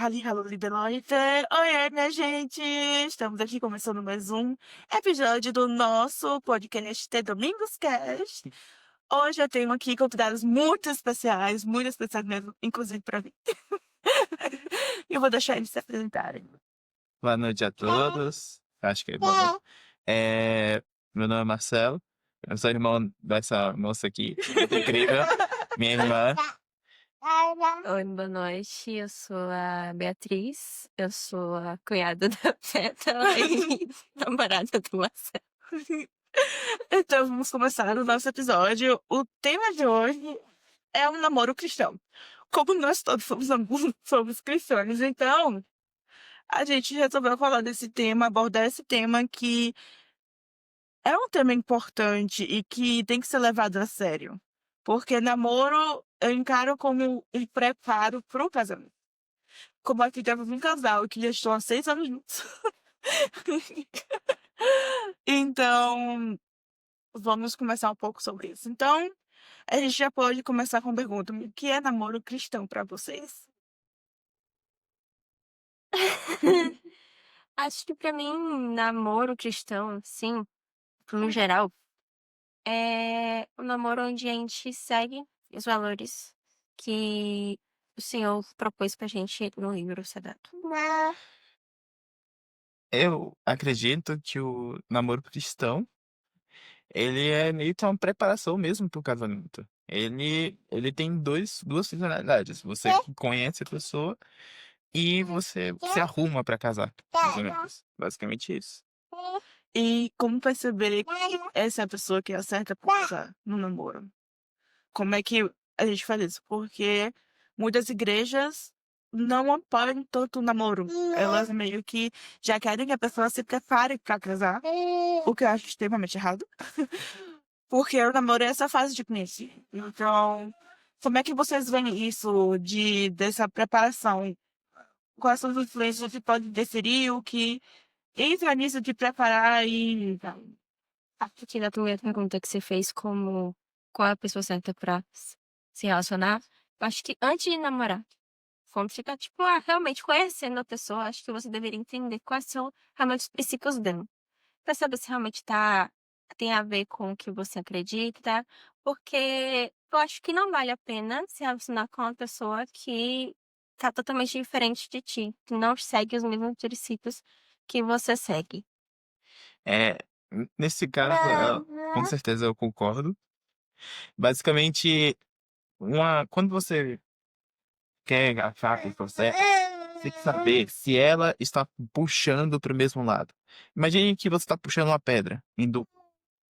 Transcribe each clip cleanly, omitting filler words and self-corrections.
Hallo, liebe Leute. Oiê, minha gente! Estamos aqui começando mais um episódio do nosso podcast The Domingos Cast. Hoje eu tenho aqui convidados muito especiais mesmo, inclusive para mim. E eu vou deixar eles se apresentarem. Boa noite a todos. Acho que é bom. Meu nome é Marcelo. Eu sou irmão dessa moça aqui, muito incrível. Minha irmã. Oi, boa noite. Eu sou a Beatriz. Eu sou a cunhada da Pétala e namorada do Marcelo. Então vamos começar o nosso episódio. O tema de hoje é um namoro cristão. Como nós todos somos cristãos, então a gente resolveu falar desse tema, abordar esse tema que é um tema importante e que tem que ser levado a sério. Porque namoro eu encaro como um preparo para o casamento. Como aqui temos um casal que já estão há 6 anos juntos. Então, vamos começar um pouco sobre isso. Então, a gente já pode começar com a pergunta: o que é namoro cristão para vocês? Acho que pra mim, namoro cristão, sim, no geral, é um namoro onde a gente segue os valores que o Senhor propôs pra gente no livro sagrado. Eu acredito que o namoro cristão, ele é meio que uma preparação mesmo para o casamento. Ele tem duas finalidades. Você conhece a pessoa e você se arruma para casar, mais ou menos. Basicamente isso. E como perceber que essa é a pessoa que acerta pra casar no namoro? Como é que a gente faz isso? Porque muitas igrejas não apoiam tanto o namoro. Elas meio que já querem que a pessoa se prepare para casar, o que eu acho extremamente errado. Porque o namoro é essa fase de conhecer. Então, como é que vocês veem isso dessa preparação? Quais são as influências que pode interferir, o que entra nisso de preparar e Aqui na tua pergunta que você fez, como qual é a pessoa certa pra se relacionar, eu acho que antes de namorar, quando você tá, tipo, realmente conhecendo a pessoa, acho que você deveria entender quais são realmente os princípios dela. Pra saber se realmente tem a ver com o que você acredita, porque eu acho que não vale a pena se relacionar com uma pessoa que tá totalmente diferente de ti, que não segue os mesmos princípios que você segue. É, nesse caso, com certeza eu concordo. Basicamente, quando você quer achar a pessoa certa, tem que saber se ela está puxando para o mesmo lado. Imagine que você está puxando uma pedra,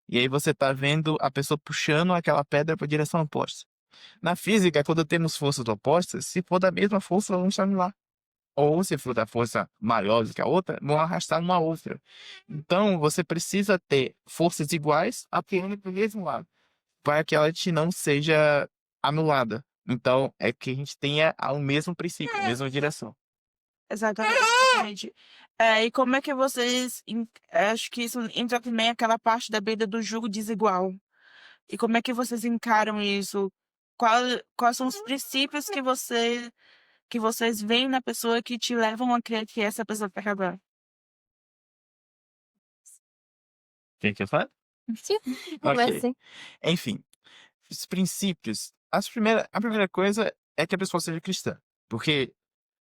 e aí você está vendo a pessoa puxando aquela pedra para a direção oposta. Na física, quando temos forças opostas, se for da mesma força, vão estar lá. Ou se for da força maior do que a outra, vão arrastar uma outra. Então, você precisa ter forças iguais apoiando para o mesmo lado, para que ela te não seja anulada. Então, é que a gente tenha o mesmo princípio, a mesma direção. exatamente. E como é que vocês. Acho que isso entra também aquela parte da beira do jugo desigual. E como é que vocês encaram isso? Quais são os princípios que vocês veem na pessoa que te levam a crer que essa pessoa vai acabar? Quem que eu falo? Sim, Ok. assim. Enfim, os princípios. A primeira coisa é que a pessoa seja cristã. Porque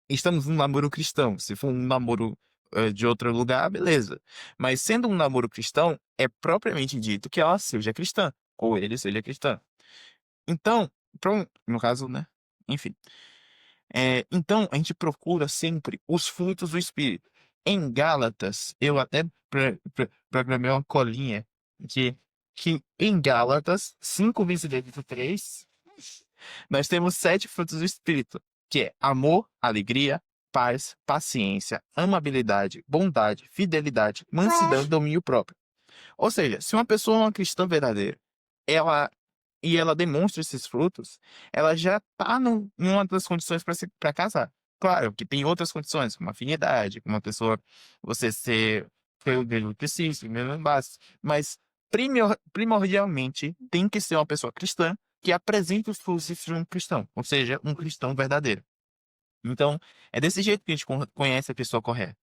estamos num namoro cristão. Se for um namoro de outro lugar, beleza. Mas sendo um namoro cristão, é propriamente dito que ela seja cristã. Ou ele seja cristão. Então, no caso, né? Enfim. Então, a gente procura sempre os frutos do Espírito. Em Gálatas, eu até programei uma colinha que, que em Gálatas 5:23, nós temos 7 frutos do Espírito, que é amor, alegria, paz, paciência, amabilidade, bondade, fidelidade, mansidão e domínio próprio. Ou seja, se uma pessoa é uma cristã verdadeira, ela ela demonstra esses frutos, ela já está em uma das condições para casar. Claro que tem outras condições, como afinidade, como uma pessoa, você ter o mesmo princípio, o mesmo base, mas primordialmente tem que ser uma pessoa cristã que apresente os frutos de um cristão, ou seja, um cristão verdadeiro. Então, é desse jeito que a gente conhece a pessoa correta.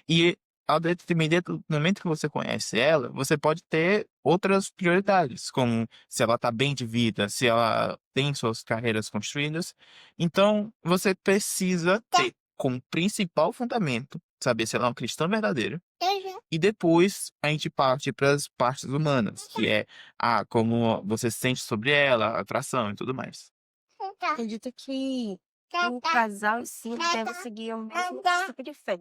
E ao depender do momento que você conhece ela, você pode ter outras prioridades, como se ela está bem de vida, se ela tem suas carreiras construídas. Então, você precisa ter como principal fundamento saber se ela é um cristão verdadeiro. E depois a gente parte para as partes humanas, que é como você se sente sobre ela, a atração e tudo mais. Acredito que o casal em si deve seguir o mesmo tipo de fé.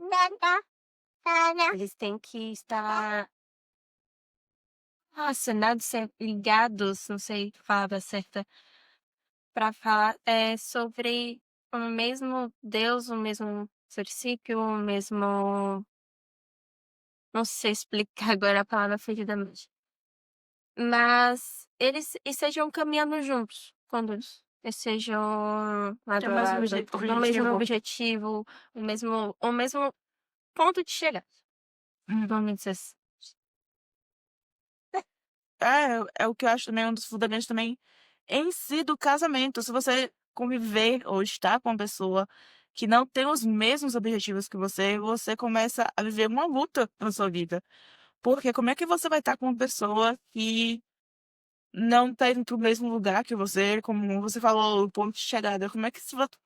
Eles têm que estar relacionados, ligados, não sei a palavra certa, para falar sobre o mesmo Deus, o mesmo princípio, o mesmo. Não sei explicar agora a palavra fugidamente. Mas eles estejam caminhando juntos, quando eles estejam lado Tem a o mesmo lado, no mesmo objetivo, o mesmo ponto de chegada. Vamos dizer assim. É o que eu acho também um dos fundamentos também em si do casamento. Se você conviver ou estar com uma pessoa que não tem os mesmos objetivos que você começa a viver uma luta na sua vida. Porque como é que você vai estar com uma pessoa que não tá indo para o mesmo lugar que você, como você falou, o ponto de chegada? Como é que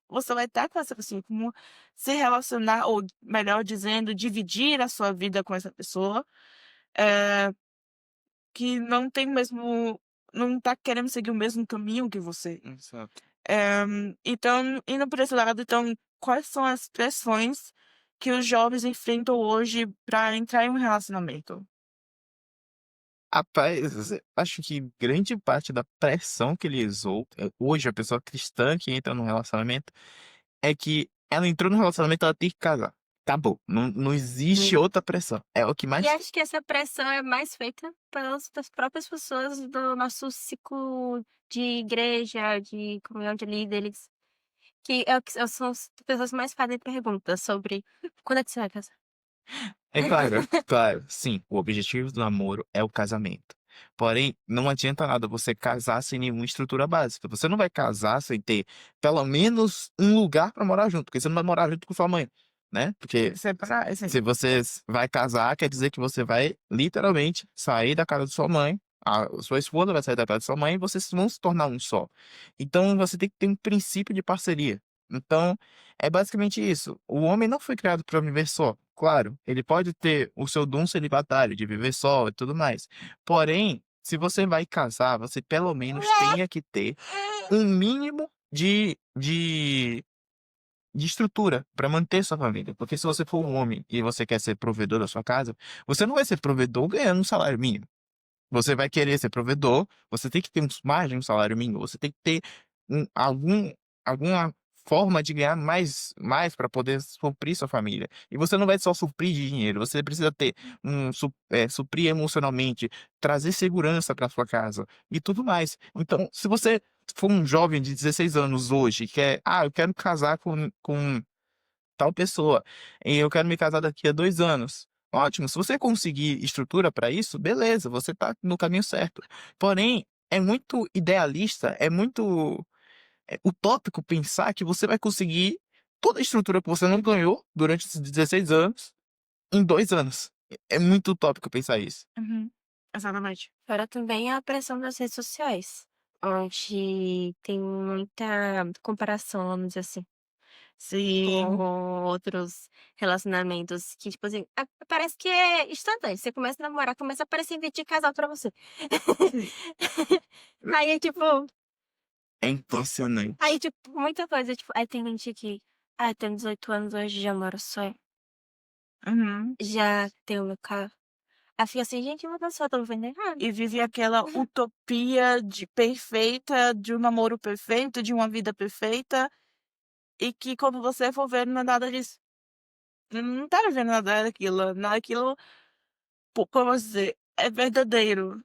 você vai estar com essa pessoa? Como se relacionar, ou melhor dizendo, dividir a sua vida com essa pessoa? Que não tem o mesmo, não tá querendo seguir o mesmo caminho que você. Exato. Então, indo por esse lado, então, quais são as pressões que os jovens enfrentam hoje para entrar em um relacionamento? Rapaz, acho que grande parte da pressão que ele usou, hoje a pessoa cristã que entra num relacionamento, é que ela entrou no relacionamento, ela tem que casar. Acabou. Não existe outra pressão. É o que mais E tem. acho que essa pressão é mais feita das próprias pessoas do nosso ciclo de igreja, de comunhão de líderes, que são as pessoas que mais fazem perguntas sobre quando é que você vai casar. É claro, claro, sim, o objetivo do namoro é o casamento. Porém, não adianta nada você casar sem nenhuma estrutura básica. Você não vai casar sem ter pelo menos um lugar para morar junto, porque você não vai morar junto com sua mãe, né? Porque Separar, assim. se você vai casar, quer dizer que você vai literalmente sair da casa de sua mãe, a sua esposa vai sair da casa de sua mãe e vocês vão se tornar um só. Então você tem que ter um princípio de parceria. Então é basicamente isso. O homem não foi criado para viver só. Claro, ele pode ter o seu dom celibatário de viver só e tudo mais. Porém, se você vai casar, você pelo menos tenha que ter um mínimo de estrutura para manter sua família. Porque se você for um homem e você quer ser provedor da sua casa, você não vai ser provedor ganhando um salário mínimo. Você vai querer ser provedor, você tem que ter mais de um salário mínimo, você tem que ter alguma forma de ganhar mais para poder suprir sua família. E você não vai só suprir de dinheiro, você precisa ter suprir emocionalmente, trazer segurança para sua casa e tudo mais. Então, se você for um jovem de 16 anos hoje, eu quero casar com tal pessoa, e eu quero me casar daqui a 2 anos. Ótimo, se você conseguir estrutura para isso, beleza, você está no caminho certo. Porém, é muito idealista, é muito utópico pensar que você vai conseguir toda a estrutura que você não ganhou durante esses 16 anos em 2 anos. É muito utópico pensar isso. Uhum. Exatamente. Fora também a pressão das redes sociais, onde tem muita comparação, vamos dizer assim, Sim. com outros relacionamentos que, tipo assim, parece que é instantâneo. Você começa a namorar, começa a aparecer vídeo de casal pra você. Sim. Aí, tipo, É impressionante. muita coisa, tipo, aí tem gente que, tenho 18 anos hoje, já moro só, Uhum. já tenho meu carro. Aí fica assim, gente, meu Deus do céu, tô vivendo errado. E vive aquela utopia perfeita, de um namoro perfeito, de uma vida perfeita, e que quando você for ver, não é nada disso. Não tá vivendo nada daquilo. Nada daquilo, como dizer, é verdadeiro.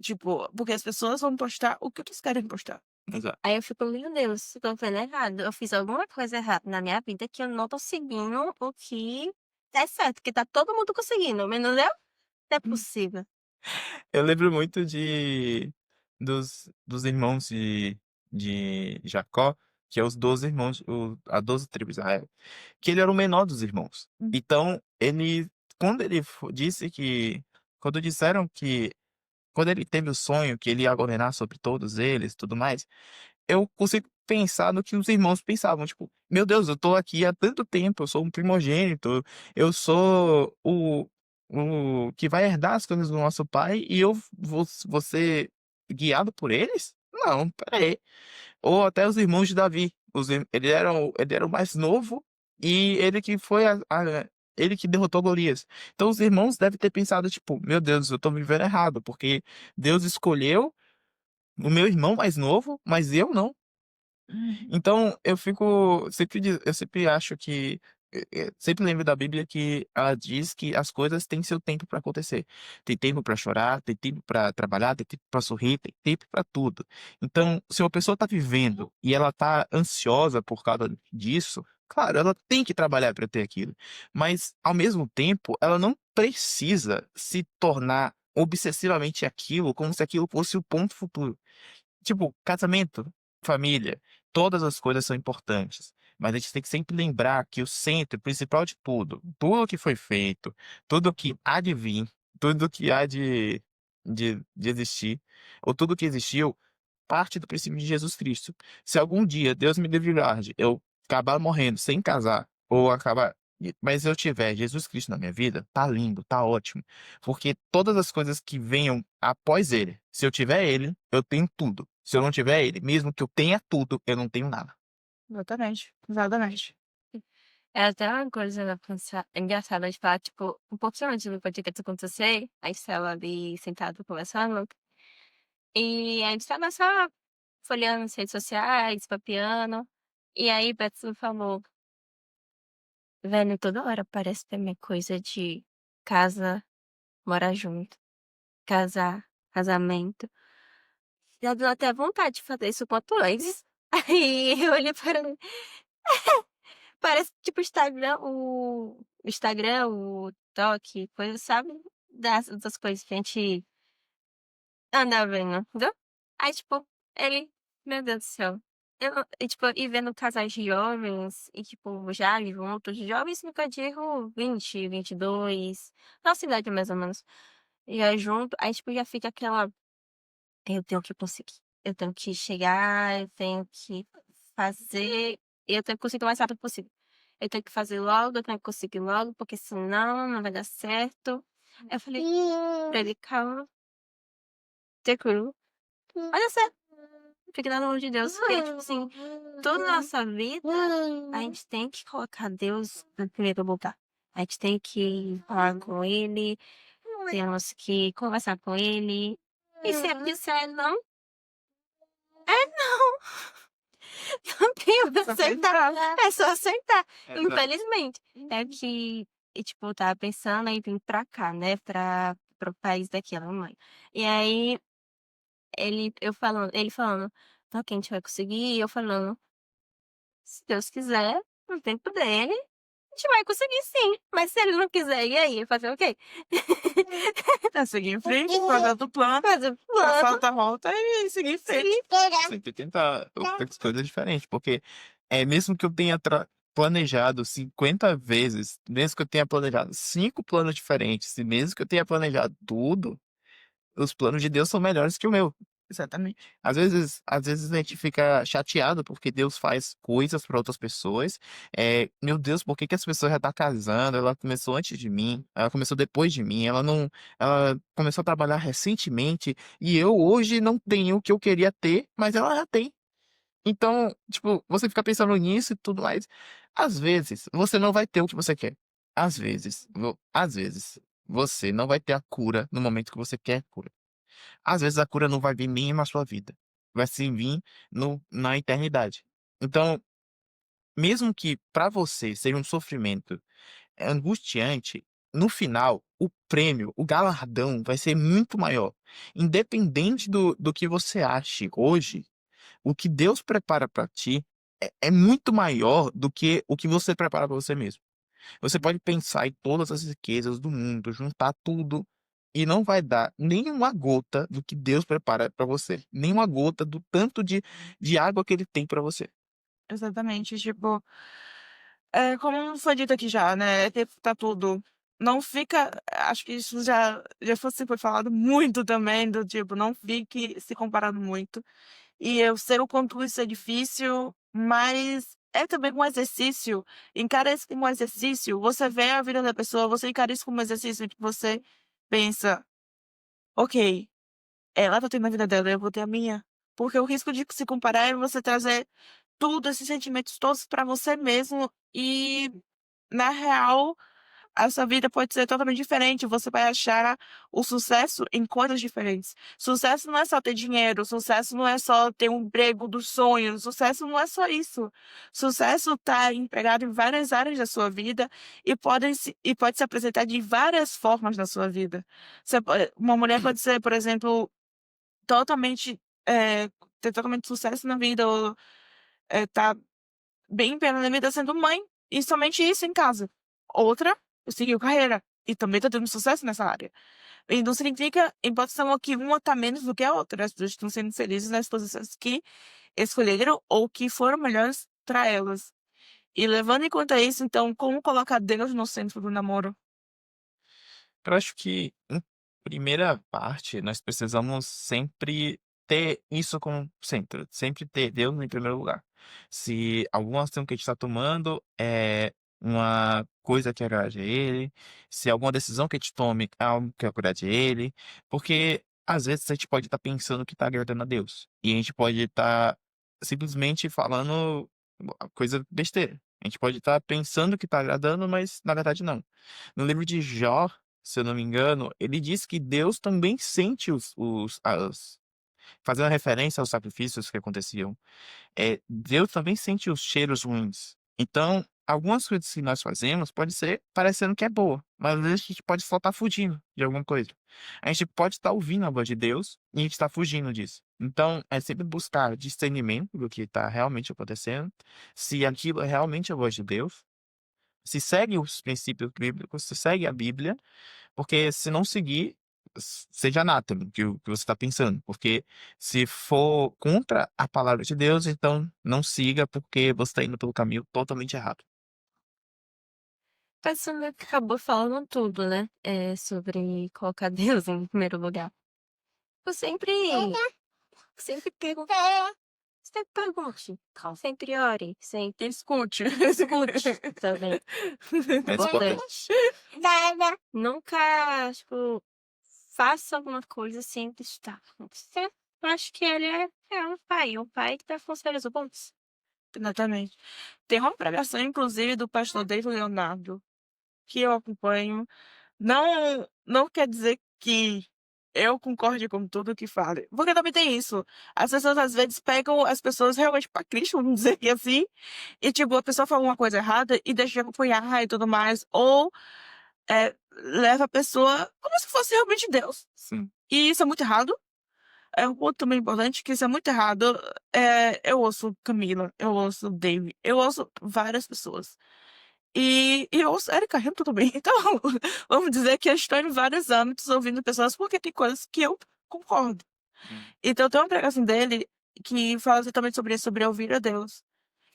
Tipo, porque as pessoas vão postar o que eles querem postar. Exato. Aí eu fico, meu Deus, tô vivendo errado. Eu fiz alguma coisa errada na minha vida que eu não tô seguindo o que é certo, que tá todo mundo conseguindo, menos eu. Não é possível. Eu lembro muito dos irmãos de Jacó, que é os 12 irmãos, a 12 tribos de Israel, que ele era o menor dos irmãos. Então, quando ele disse quando disseram que, quando ele teve o sonho que ele ia governar sobre todos eles e tudo mais, eu consigo pensar no que os irmãos pensavam, tipo, meu Deus, eu tô aqui há tanto tempo, eu sou um primogênito, eu sou o que vai herdar as coisas do nosso pai e eu vou ser guiado por eles? Não, peraí. Ou até os irmãos de Davi, ele era o mais novo e ele que foi ele que derrotou Golias. Então os irmãos devem ter pensado, tipo, meu Deus, eu tô vivendo errado, porque Deus escolheu o meu irmão mais novo, mas eu não. Então, eu sempre acho que, sempre lembro da Bíblia que ela diz que as coisas têm seu tempo para acontecer. Tem tempo para chorar, tem tempo para trabalhar, tem tempo para sorrir, tem tempo para tudo. Então, se uma pessoa está vivendo e ela está ansiosa por causa disso, claro, ela tem que trabalhar para ter aquilo. Mas, ao mesmo tempo, ela não precisa se tornar obsessivamente aquilo, como se aquilo fosse o ponto futuro. Tipo, casamento, família, todas as coisas são importantes. Mas a gente tem que sempre lembrar que o centro principal de tudo que foi feito, tudo que há de vir, tudo que há de existir, ou tudo que existiu, parte do princípio de Jesus Cristo. Se algum dia Deus me livrar de eu acabar morrendo sem casar, ou acabar. Mas eu tiver Jesus Cristo na minha vida, tá lindo, tá ótimo. Porque todas as coisas que venham após ele, se eu tiver ele, eu tenho tudo. Se eu não tiver ele, mesmo que eu tenha tudo, eu não tenho nada. Exatamente, exatamente. É até uma coisa engraçada de falar, tipo, um pouco antes do podcast acontecer, a gente estava ali sentado conversando, e a gente estava só folheando as redes sociais, papeando, e aí Beto me falou, velho, toda hora parece ter minha coisa de casa, morar junto, casar, casamento. Já deu até vontade de fazer isso quanto antes. Aí eu olhei para ele, parece tipo o Instagram, o TikTok, coisa, sabe? Das coisas que a gente anda vendo, entendeu? Aí, tipo, ele, meu Deus do céu. E, tipo, e vendo casais de jovens, e, tipo, já juntos, jovens, nunca digo 20, 22, nossa idade mais ou menos, já junto, aí, tipo, já fica aquela, eu tenho que conseguir, eu tenho que chegar, eu tenho que fazer, eu tenho que conseguir o mais rápido possível. Eu tenho que fazer logo, eu tenho que conseguir logo, porque senão não vai dar certo. Aí eu falei pra ele, calma, tranquilo, vai dar certo. Fique na mão de Deus, porque, tipo assim, toda nossa vida, a gente tem que colocar Deus no primeiro lugar. A gente tem que falar com Ele, temos que conversar com Ele. E se ele disser não, é não. Não tem o que Só aceitar. aceitar. É só aceitar. Exato. Infelizmente. É que, e, tipo, eu tava pensando em vir pra cá, né? Pro país daqui, a Alemanha. E aí, ele falando, não, que a gente vai conseguir. E eu falando, se Deus quiser, no tempo dele, a gente vai conseguir sim. Mas se ele não quiser, e aí? Fazer o quê? É seguir em frente, fazer do plano, Fazer o passar plano. outra volta e seguir em frente. Sempre tentar outras coisas diferentes, porque mesmo que eu tenha planejado 50 vezes, mesmo que eu tenha planejado 5 planos diferentes, e mesmo que eu tenha planejado tudo, os planos de Deus são melhores que o meu. Exatamente. Às vezes a gente fica chateado porque Deus faz coisas para outras pessoas. Meu Deus, por que que essa pessoa já tá casando? Ela começou antes de mim, ela começou depois de mim, ela não, ela começou a trabalhar recentemente e eu hoje não tenho o que eu queria ter, mas ela já tem. Então, tipo, você fica pensando nisso e tudo mais. Às vezes, você não vai ter o que você quer. Às vezes, você não vai ter a cura no momento que você quer cura. Às vezes a cura não vai vir nem na sua vida. Vai sim vir na eternidade. Então, mesmo que para você seja um sofrimento angustiante, no final, o prêmio, o galardão vai ser muito maior. Independente do que você ache hoje, o que Deus prepara para ti é muito maior do que o que você prepara para você mesmo. Você pode pensar em todas as riquezas do mundo, juntar tudo, e não vai dar nem uma gota do que Deus prepara para você, nem uma gota do tanto de água que Ele tem para você. Exatamente, tipo, como foi dito aqui já, né, tempo pra tudo. Não fica acho que isso foi falado muito também, do tipo, não fique se comparando muito. E eu sei o quanto isso é difícil, mas é também um exercício. Encara isso como um exercício. Você vê a vida da pessoa, você encara isso como um exercício que você pensa: "Ok, ela tá tendo a vida dela, eu vou ter a minha". Porque o risco de se comparar é você trazer tudo, esses sentimentos todos pra você mesmo e, na real, a sua vida pode ser totalmente diferente, você vai achar o sucesso em coisas diferentes. Sucesso não é só ter dinheiro, sucesso não é só ter um emprego dos sonhos, sucesso não é só isso. Sucesso tá empregado em várias áreas da sua vida e pode se apresentar de várias formas na sua vida. Uma mulher pode ser, por exemplo, totalmente, ter totalmente sucesso na vida ou, tá bem plena na vida sendo mãe, e somente isso em casa. Outra seguiu carreira e também tá tendo sucesso nessa área. E não significa, em hipótese alguma, que uma tá menos do que a outra. As pessoas estão sendo felizes nas posições que escolheram ou que foram melhores para elas. E levando em conta isso, então, como colocar Deus no centro do namoro? Eu acho que, em primeira parte, nós precisamos sempre ter isso como centro, sempre ter Deus em primeiro lugar. Se alguma ação que a gente está tomando é uma coisa que agrade a Ele, se alguma decisão que a gente tome é algo que agrade a Ele, porque às vezes a gente pode estar pensando que está agradando a Deus, e a gente pode estar simplesmente falando coisa besteira. A gente pode estar pensando que está agradando, mas na verdade não. No livro de Jó, se eu não me engano, ele diz que Deus também sente fazendo referência aos sacrifícios que aconteciam, Deus também sente os cheiros ruins. Então, algumas coisas que nós fazemos pode ser parecendo que é boa, mas às vezes a gente pode só estar fugindo de alguma coisa. A gente pode estar ouvindo a voz de Deus e a gente está fugindo disso. Então, é sempre buscar discernimento do que está realmente acontecendo, se aquilo é realmente a voz de Deus, se segue os princípios bíblicos, se segue a Bíblia, porque se não seguir, seja anátema que você está pensando. Porque se for contra a palavra de Deus, então não siga, porque você está indo pelo caminho totalmente errado. Pensando que acabou falando tudo, né? Sobre colocar Deus em primeiro lugar. Eu sempre pergunto, sempre pergunte, sempre ore, sempre Escute. escute também. É Importante. Nunca, tipo, faça alguma coisa sem testar. Eu acho que ele é um pai que dá conselhos bons. Exatamente. Tem uma pregação, inclusive, do pastor David Leonardo, que eu acompanho. Não quer dizer que eu concorde com tudo que fala, porque também tem isso. As pessoas às vezes pegam as pessoas realmente para Cristo, vamos dizer que assim, e tipo, a pessoa fala uma coisa errada e deixa de acompanhar e tudo mais, ou leva a pessoa como se fosse realmente Deus. Sim. E isso é muito errado. É um ponto também importante que isso é muito errado. Eu ouço Camila, eu ouço Dave, eu ouço várias pessoas. E eu ouço Erika Hamilton também. Então, vamos dizer que eu estou em vários âmbitos ouvindo pessoas, porque tem coisas que eu concordo. Hum. Então, tem uma pregação dele que fala exatamente sobre isso, sobre ouvir a Deus.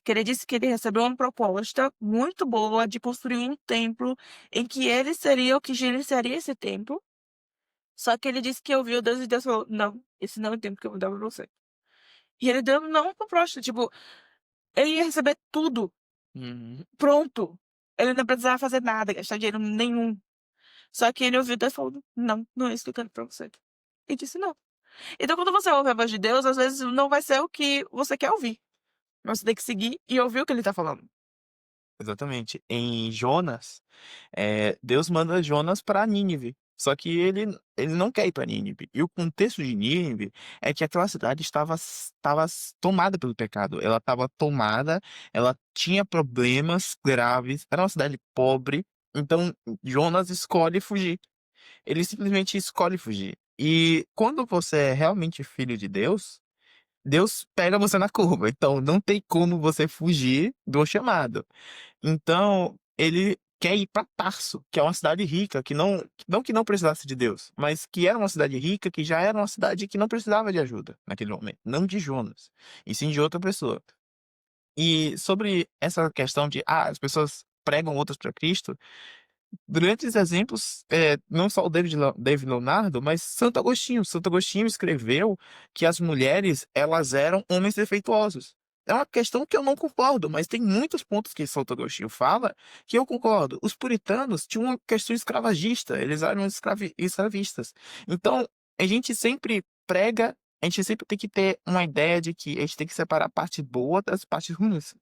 Que ele disse que ele recebeu uma proposta muito boa de construir um templo em que ele seria o que gerenciaria esse templo. Só que ele disse que ouviu Deus e Deus falou: não, esse não é o templo que eu vou dar pra você. E ele deu não pro proposta, tipo, ele ia receber tudo Uhum. pronto. Ele não precisava fazer nada, gastar dinheiro nenhum. Só que ele ouviu Deus falando: não, não é isso que eu quero pra você. E disse não. Então, quando você ouve a voz de Deus, às vezes não vai ser o que você quer ouvir. Mas você tem que seguir e ouvir o que ele tá falando. Exatamente. Em Jonas, Deus manda Jonas para Nínive. Só que ele não quer ir para Nínive. E o contexto de Nínive é que aquela cidade estava tomada pelo pecado. Ela estava tomada, ela tinha problemas graves, era uma cidade pobre. Então Jonas escolhe fugir. Ele simplesmente escolhe fugir. E quando você é realmente filho de Deus, Deus pega você na curva. Então não tem como você fugir do chamado. Então, ele quer ir para Tarso, que é uma cidade rica, que não precisasse de Deus, mas que era uma cidade rica, que já era uma cidade que não precisava de ajuda naquele momento. Não de Jonas, e sim de outra pessoa. E sobre essa questão de as pessoas pregam outras para Cristo, grandes exemplos, não só o David Leonardo, mas Santo Agostinho. Santo Agostinho escreveu que as mulheres, elas eram homens defeituosos. É uma questão que eu não concordo, mas tem muitos pontos que Santo Agostinho fala que eu concordo. Os puritanos tinham uma questão escravagista, eles eram escravistas. Então, a gente sempre prega, a gente sempre tem que ter uma ideia de que a gente tem que separar a parte boa das partes ruins.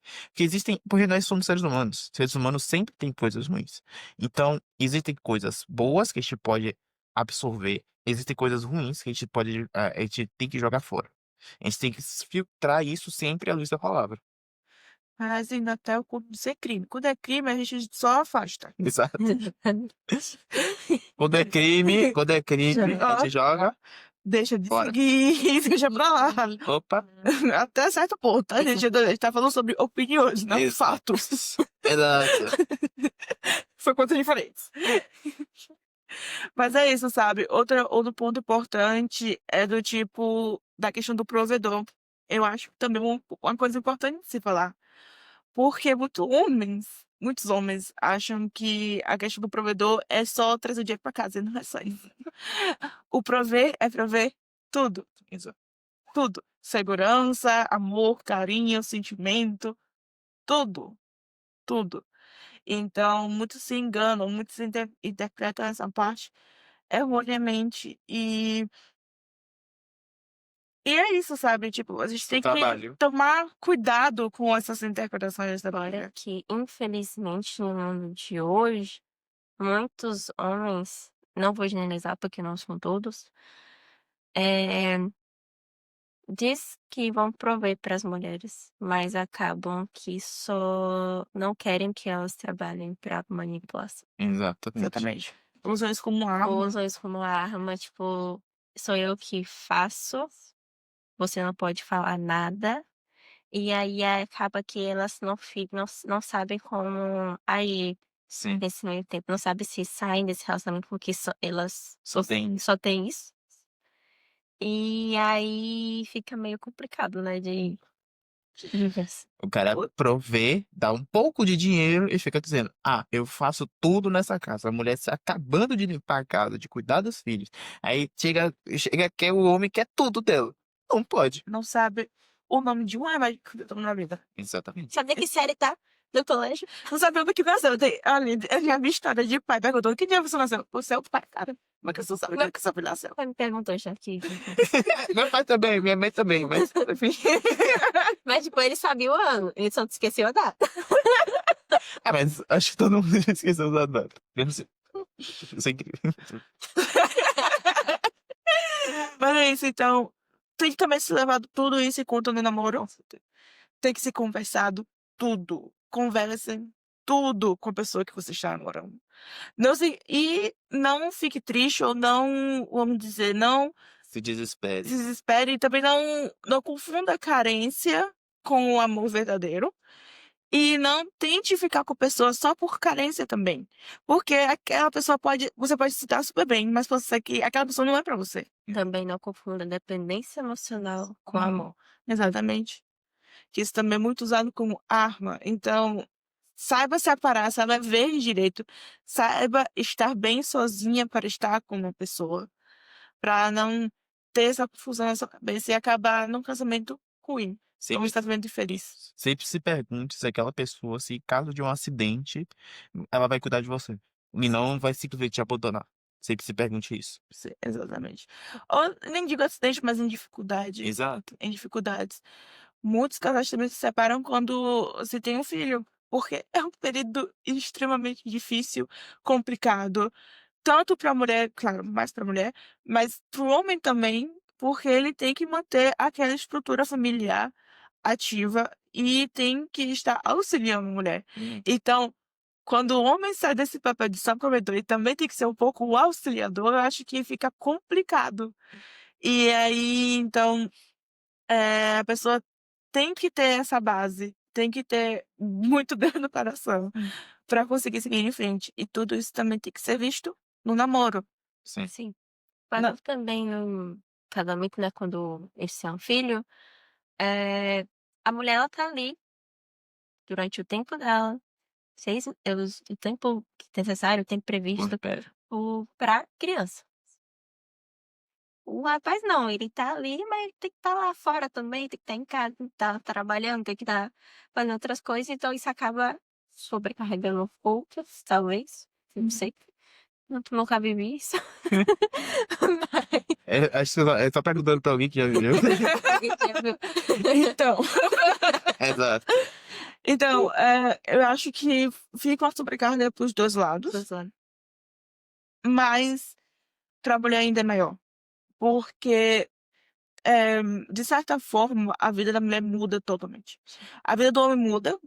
Porque nós somos seres humanos. Seres humanos sempre têm coisas ruins. Então, existem coisas boas que a gente pode absorver, existem coisas ruins que a gente tem que jogar fora. A gente tem que filtrar isso sempre à luz da palavra. Mas ainda até o corpo ser crime. Quando é crime, a gente só afasta. Exato. Quando é crime, a gente joga Deixa de fora. seguir, deixa pra lá. Opa, Até certo ponto, tá, gente? A gente tá falando sobre opiniões, não Isso. fatos. exato. Foi coisas diferentes. Mas é isso, sabe? Outro ponto importante é do tipo, da questão do provedor. Eu acho também uma coisa importante de se falar. Porque muitos homens acham que a questão do provedor é só trazer o dinheiro pra casa, e não é só isso. O prover é prover tudo, Exato. tudo. Segurança, amor, carinho, sentimento, tudo, tudo. Então, muitos se enganam, muitos interpretam essa parte erroneamente. E é isso, sabe? Tipo, a gente tem que Trabalho. tomar cuidado com essas interpretações da Olha Bíblia. que, infelizmente, no mundo de hoje, muitos homens, não vou generalizar porque não são todos, é, diz que vão prover para as mulheres, mas acabam que só não querem que elas trabalhem para manipulação. Exatamente. Exatamente. Usam isso como arma. Usam isso como arma, tipo, sou eu que faço, você não pode falar nada. E aí acaba que elas não sabem como agir Sim. nesse meio tempo, não sabem se saem desse relacionamento porque elas Só tem isso. só têm isso. E aí fica meio complicado, né, de viver. O cara provê, dá um pouco de dinheiro e fica dizendo: eu faço tudo nessa casa. A mulher se acabando de limpar a casa, de cuidar dos filhos. Aí chega que o homem quer tudo dela. Não pode. Não sabe o nome de um remédio que eu tomo na vida. Exatamente. Sabia que série tá no colégio? Não sabe onde que nasceu. Eu já vi história de pai perguntando que dia você nasceu. Você é o pai, cara. Como é que você sabe que seu filho nasceu? Ela me perguntou já que. Meu pai também, minha mãe também, mas enfim. Mas tipo, ele sabia o ano, ele só esqueceu a data. Mas acho que todo mundo já esqueceu da data. Menos eu. Isso é incrível. Mas é isso, então. Tem que também se levar tudo isso em conta no namoro. Tem que ser conversado tudo. Conversem tudo com a pessoa que você está namorando. E não fique triste ou não, vamos dizer, não Se desespere. se desespere e também não confunda a carência com o amor verdadeiro. E não tente ficar com a pessoa só por carência também. Porque aquela pessoa você pode se dar super bem, mas pode ser que aquela pessoa não é pra você. Também não confunda dependência emocional com amor. Exatamente. Que isso também é muito usado como arma. Então, saiba separar, saiba ver direito, saiba estar bem sozinha para estar com uma pessoa, para não ter essa confusão na sua cabeça e acabar num casamento ruim, Sempre, um casamento infeliz. sempre se pergunte se aquela pessoa, se caso de um acidente, ela vai cuidar de você. E não vai simplesmente te abandonar. Sempre se pergunte isso. Exatamente. Ou nem digo acidente, mas em dificuldade. Exato. Em dificuldades. Muitos casais também se separam quando se tem um filho, porque é um período extremamente difícil, complicado, tanto para a mulher, claro, mais para a mulher, mas para o homem também, porque ele tem que manter aquela estrutura familiar ativa e tem que estar auxiliando a mulher. Então, quando o homem sai desse papel de só provedor e também tem que ser um pouco o auxiliador, eu acho que fica complicado. E aí, então, a pessoa tem que ter essa base, tem que ter muito Deus no coração para conseguir seguir em frente. E tudo isso também tem que ser visto no namoro. Sim. Sim. Não. Falando também no casamento, né, quando esse é um filho, a mulher, ela tá ali durante o tempo dela, o tempo necessário, o tempo previsto pra criança. O rapaz não, ele tá ali, mas ele tem que estar lá fora também, tem que estar em casa, tem que estar trabalhando, tem que estar fazendo outras coisas, então isso acaba sobrecarregando um pouco, talvez, não sei. Nunca vivi isso. Acho que você tá perguntando pra alguém que já viveu. Então, Exato. então eu acho que fica uma sobrecarga pros dois lados, mas trabalhar ainda é maior. Porque, de certa forma, a vida da mulher muda totalmente. A vida do homem muda.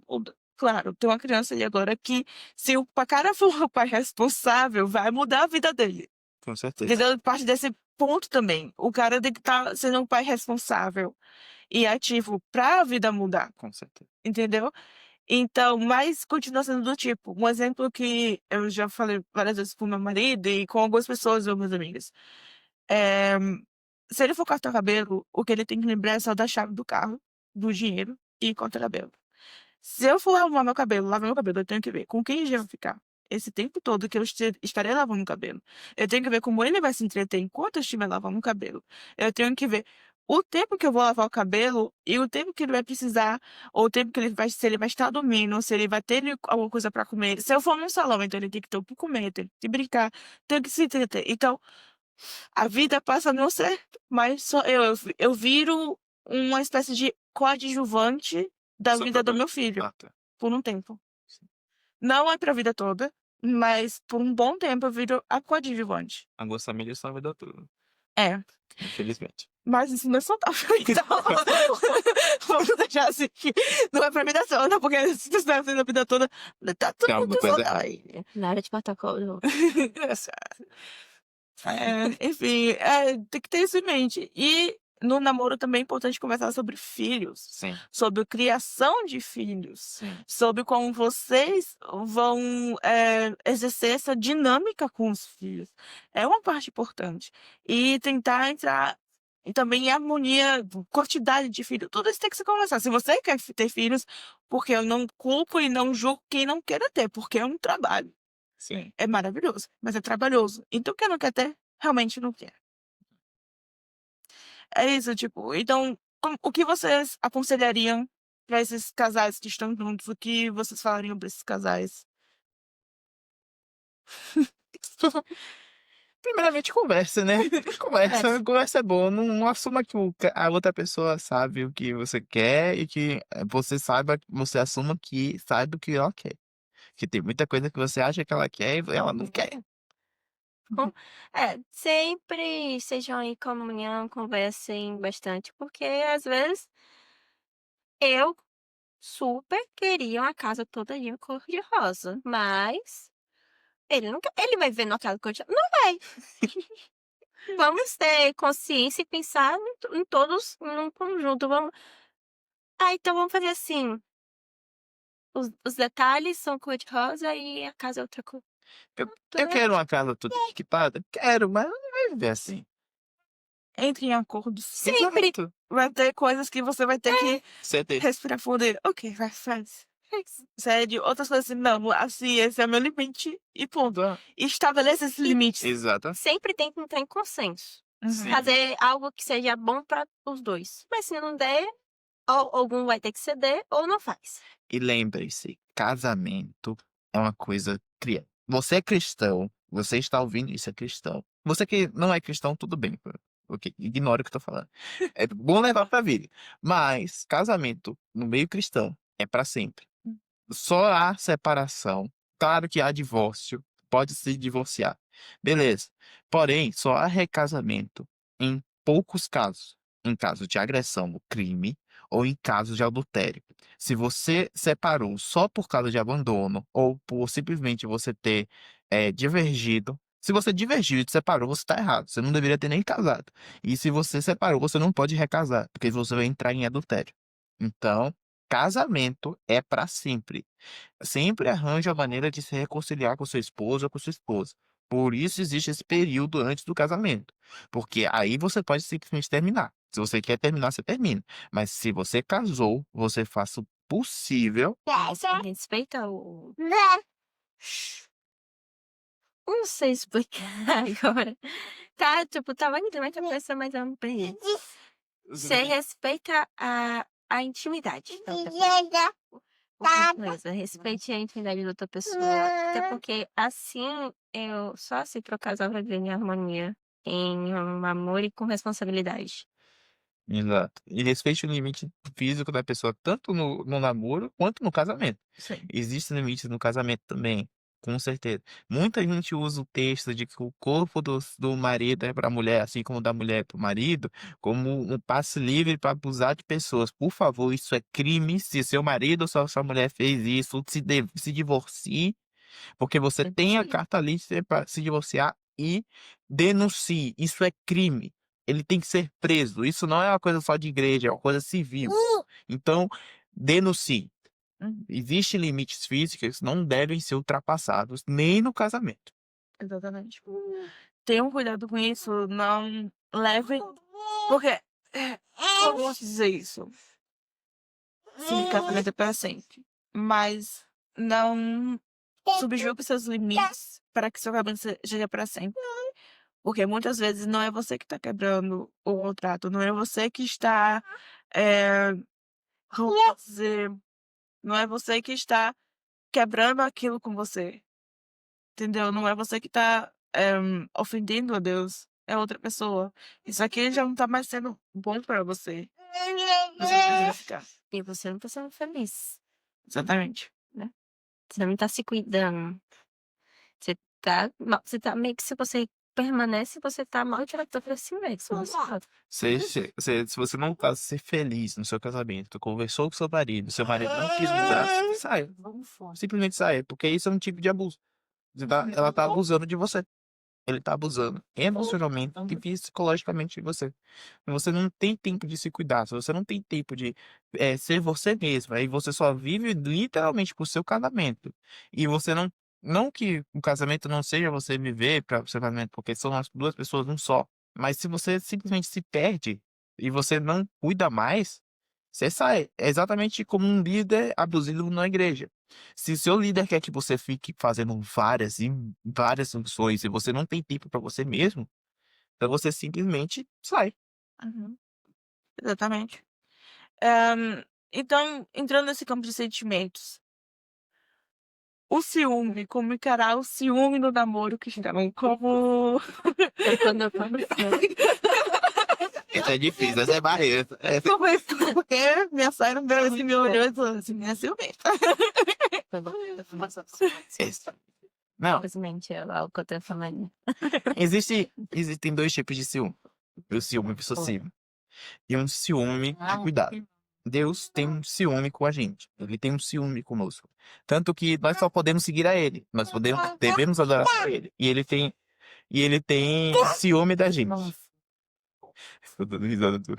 Claro, tem uma criança ali agora que, se o cara for o pai responsável, vai mudar a vida dele. Com certeza. Entendeu? Parte desse ponto também. O cara tem que estar sendo um pai responsável e ativo pra vida mudar, Com certeza. entendeu? Então, mas continua sendo do tipo, um exemplo que eu já falei várias vezes com meu marido e com algumas pessoas, algumas amigas. É, se ele for cortar cabelo, o que ele tem que lembrar é só da chave do carro, do dinheiro e cortar cabelo. Se eu for arrumar meu cabelo, lavar meu cabelo, eu tenho que ver com quem já vai ficar. Esse tempo todo que eu estarei lavando o cabelo. Eu tenho que ver como ele vai se entreter enquanto eu estiver lavando o cabelo. Eu tenho que ver o tempo que eu vou lavar o cabelo e o tempo que ele vai precisar, ou o tempo que ele vai, se ele vai estar dormindo, se ele vai ter alguma coisa para comer. Se eu for num salão, então ele tem que ter o que comer, tem que brincar, tem que se entreter. Então, a vida passa não certo, mas só eu viro uma espécie de coadjuvante da Só vida pra- do meu filho, Ah, tá. por um tempo. Sim. Não é pra vida toda, mas por um bom tempo eu viro a coadjuvante. Algumas famílias só vai dar tudo, É, infelizmente. mas isso não é saudável, então vamos deixar assim que não é pra vida toda, porque se você tá fazendo a vida toda, tá tudo Tem alguma muito coisa saudável. É, na hora de matar o Enfim, tem que ter isso em mente. E no namoro também é importante conversar sobre filhos, Sim, sobre criação de filhos, sim. sobre como vocês vão exercer essa dinâmica com os filhos. É uma parte importante. E tentar entrar também em harmonia, quantidade de filhos. Tudo isso tem que se conversar. Se você quer ter filhos, porque eu não culpo e não julgo quem não queira ter, porque é um trabalho. Sim. É maravilhoso, mas é trabalhoso. Então, quem não quer ter, realmente não quer. É isso, tipo, então, o que vocês aconselhariam para esses casais que estão juntos? O que vocês falariam para esses casais? Primeiramente, conversa, né? Conversa é boa. Não assuma que a outra pessoa sabe o que você quer e que você assuma que sabe o que ela quer. Que tem muita coisa que você acha que ela quer e ela não quer. Sempre sejam em comunhão, conversem bastante, porque às vezes eu super queria uma casa toda de cor de rosa, mas ele não quer, ele vai ver na casa cor de rosa, não vai. Vamos ter consciência e pensar em todos num conjunto. Então vamos fazer assim. Os detalhes são cor de rosa e a casa é outra cor. Eu quero uma casa toda equipada? Quero, mas não vai viver assim. Entre em acordos. Sempre. Exato. Vai ter coisas que você vai ter que Certeza. respirar fundo. Ok, faz. Sério, outras coisas assim, não, assim, esse é o meu limite e ponto. Estabeleça esses limites. Exato. Sempre tem que entrar em consenso. Sim. Fazer algo que seja bom para os dois. Mas se não der, ou algum vai ter que ceder ou não faz. E lembre-se, casamento é uma coisa criada. Você é cristão, você está ouvindo isso, é cristão. Você que não é cristão, tudo bem. Ok, ignora o que eu tô falando. É bom levar pra vida. Mas casamento no meio cristão é para sempre. Só há separação. Claro que há divórcio, pode se divorciar. Beleza. Porém, só há recasamento em poucos casos. Em caso de agressão ou crime, ou em caso de adultério. Se você separou só por causa de abandono, ou por simplesmente você ter divergido, se você divergiu e te separou, você está errado. Você não deveria ter nem casado. E se você separou, você não pode recasar, porque você vai entrar em adultério. Então, casamento é para sempre. Sempre arranje a maneira de se reconciliar com sua esposa ou com sua esposa. Por isso existe esse período antes do casamento. Porque aí você pode simplesmente terminar. Se você quer terminar, você termina. Mas se você casou, você faça o possível. Respeita o. Não sei explicar agora. Tá, tipo, tava indo na minha cabeça, mas eu não peguei. Você respeita a intimidade da outra pessoa. Com certeza, respeite a intimidade da outra pessoa. Até porque assim, só assim pro casal vai viver em harmonia, em um amor e com responsabilidade. Exato. E respeite o limite físico da pessoa, tanto no namoro quanto no casamento. Sim. Existem limites no casamento também, com certeza. Muita gente usa o texto de que o corpo do marido é para a mulher, assim como o da mulher para o marido, como um passe livre para abusar de pessoas. Por favor, isso é crime. Se seu marido ou sua mulher fez isso, se divorcie, porque você tem a carta ali para se divorciar e denuncie. Isso é crime. Ele tem que ser preso. Isso não é uma coisa só de igreja, é uma coisa civil. Então, denuncie. Uhum. Existem limites físicos que não devem ser ultrapassados, nem no casamento. Exatamente. Tenham cuidado com isso, não levem. Porque. Eu gosto de dizer isso. Sim, casamento é para sempre. Mas não subjugue seus limites para que seu casamento seja para sempre. Porque muitas vezes não é você que está quebrando o contrato, não é você que está. Como posso dizer? Não é você que está quebrando aquilo com você. Entendeu? Não é você que está ofendendo a Deus, é outra pessoa. Isso aqui já não tá mais sendo bom para você. Você precisa ficar. E você não tá sendo feliz. Exatamente. Você não tá se cuidando. Você tá meio que se você permanece, você tá maltratando pra si mesmo. Se você não tá ser feliz no seu casamento, tu conversou com seu marido não quis mudar, saia. Simplesmente saia, porque isso é um tipo de abuso. Ela tá abusando de você. Ele tá abusando emocionalmente e psicologicamente de você. Você não tem tempo de se cuidar, se você não tem tempo de ser você mesmo, aí você só vive literalmente pro seu casamento. E você não que o casamento não seja você viver para o seu casamento, porque são as duas pessoas um só. Mas se você simplesmente se perde e você não cuida mais, você sai. É exatamente como um líder abusivo na igreja. Se seu líder quer que você fique fazendo várias e várias funções e você não tem tempo para você mesmo, então você simplesmente sai. Uhum. Exatamente. Então, entrando nesse campo de sentimentos, o ciúme, como encarar o ciúme no namoro cristão? Como. Quando eu falo Isso é difícil, essa é barreira. Como é porque minha sogra me olhou e falou assim: minha ciumenta. Não, simplesmente é lá o que eu tô falando. existem dois tipos de ciúme. O ciúme possessivo e um ciúme de cuidado. Deus tem um ciúme com a gente. Ele tem um ciúme conosco. Tanto que nós só podemos seguir a ele. Devemos adorar a ele. E ele tem ciúme da gente. Estou dando risada do...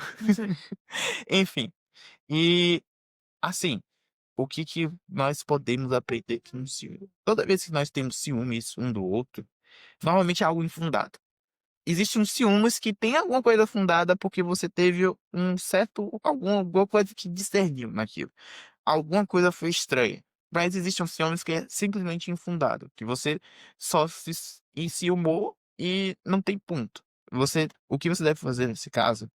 Enfim. E assim, o que nós podemos aprender com o ciúme? Toda vez que nós temos ciúmes um do outro, normalmente é algo infundado. Existem uns ciúmes que tem alguma coisa fundada porque você teve alguma coisa que discerniu naquilo. Alguma coisa foi estranha. Mas existem uns ciúmes que é simplesmente infundado, que você só se enciumou e não tem ponto. O que você deve fazer nesse caso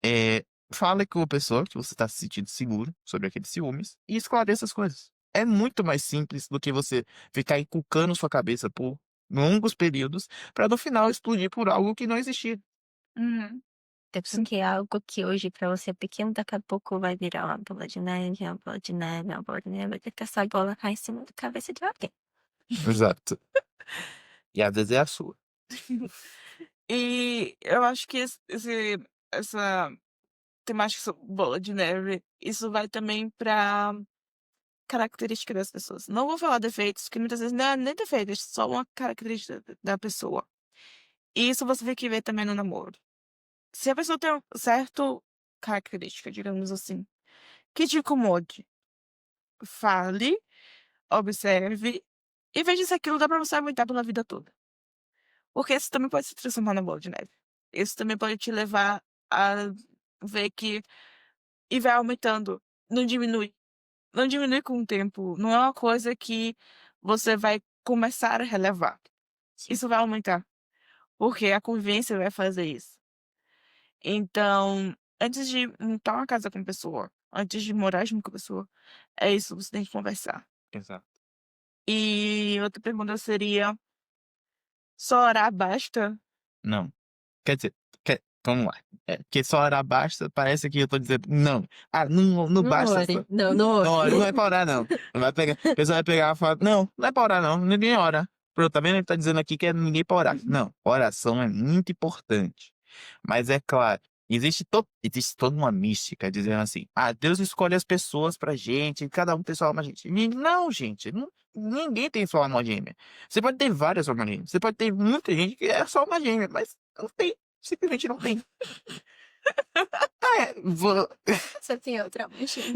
é fale com a pessoa que você está se sentindo seguro sobre aqueles ciúmes e esclareça as coisas. É muito mais simples do que você ficar encucando sua cabeça por longos períodos para no final explodir por algo que não existia. Uhum. Até porque é algo que hoje pra você é pequeno, daqui a pouco vai virar uma bola de neve, uma bola de neve, uma bola de neve, até que essa bola cai em cima da cabeça de alguém. Exato. E às vezes é a sua. E eu acho que essa temática sobre bola de neve, isso vai também pra característica das pessoas. Não vou falar defeitos, que muitas vezes não é nem defeito, é só uma característica da pessoa. E isso você tem que ver também no namoro. Se a pessoa tem uma certa característica, digamos assim, que te incomode, fale, observe e veja se aquilo dá pra você aguentar pela vida toda. Porque isso também pode se transformar na bola de neve. Isso também pode te levar a ver que. E vai aumentando, não diminui. não diminui com o tempo. Não é uma coisa que você vai começar a relevar. Sim. Isso vai aumentar. Porque a convivência vai fazer isso. Então, antes de montar uma casa com a pessoa, antes de morar junto com a pessoa, é isso, você tem que conversar. Exato. E outra pergunta seria: só orar basta? Não. Quer dizer, vamos lá. Porque só orar basta, parece que eu tô dizendo, não. Não Não basta ore. só. Não Não ore. ora, não é pra orar, não. Não vai pegar, a pessoa vai pegar e falar, não é pra orar, não. Ninguém ora. Pronto, tá vendo? Ele tá dizendo aqui que é ninguém pra orar. Não, oração é muito importante. Mas é claro, existe toda uma mística dizendo assim, Deus escolhe as pessoas pra gente, cada um tem sua alma gêmea. Não, gente, ninguém tem sua alma gêmea. Você pode ter várias almas gêmeas. Você pode ter muita gente que é só alma gêmea, mas não tem. Simplesmente não tem. Vou... Você tem outra mochila.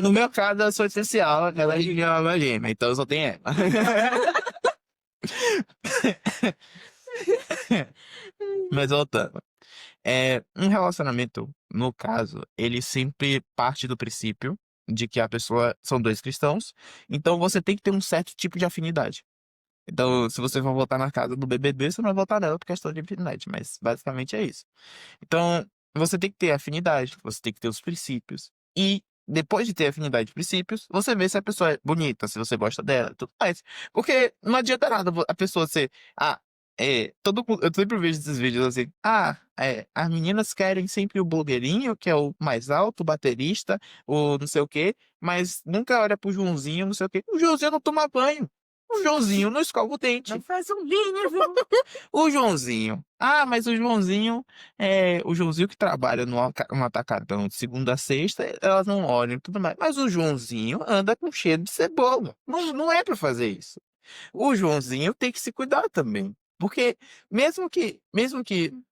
No meu caso, eu sou essencial, ela é minha alma gêmea, então eu só tenho ela. Mas voltando. Um relacionamento, no caso, ele sempre parte do princípio de que a pessoa são dois cristãos, então você tem que ter um certo tipo de afinidade. Então, se você for votar na casa do BBB, você não vai votar nela por questão de afinidade, mas basicamente é isso. Então, você tem que ter afinidade, você tem que ter os princípios. E depois de ter afinidade de princípios, você vê se a pessoa é bonita, se você gosta dela, e tudo mais. Porque não adianta nada a pessoa ser, eu sempre vejo esses vídeos assim, as meninas querem sempre o blogueirinho, que é o mais alto, o baterista, o não sei o quê, mas nunca olha pro Joãozinho, não sei o quê. O Joãozinho não toma banho. O Joãozinho não escova o dente. Não faz um vídeo. O Joãozinho. Mas o Joãozinho o Joãozinho que trabalha no atacadão de segunda a sexta, elas não olham e tudo mais. Mas o Joãozinho anda com cheiro de cebola. Não é pra fazer isso. O Joãozinho tem que se cuidar também. Porque mesmo que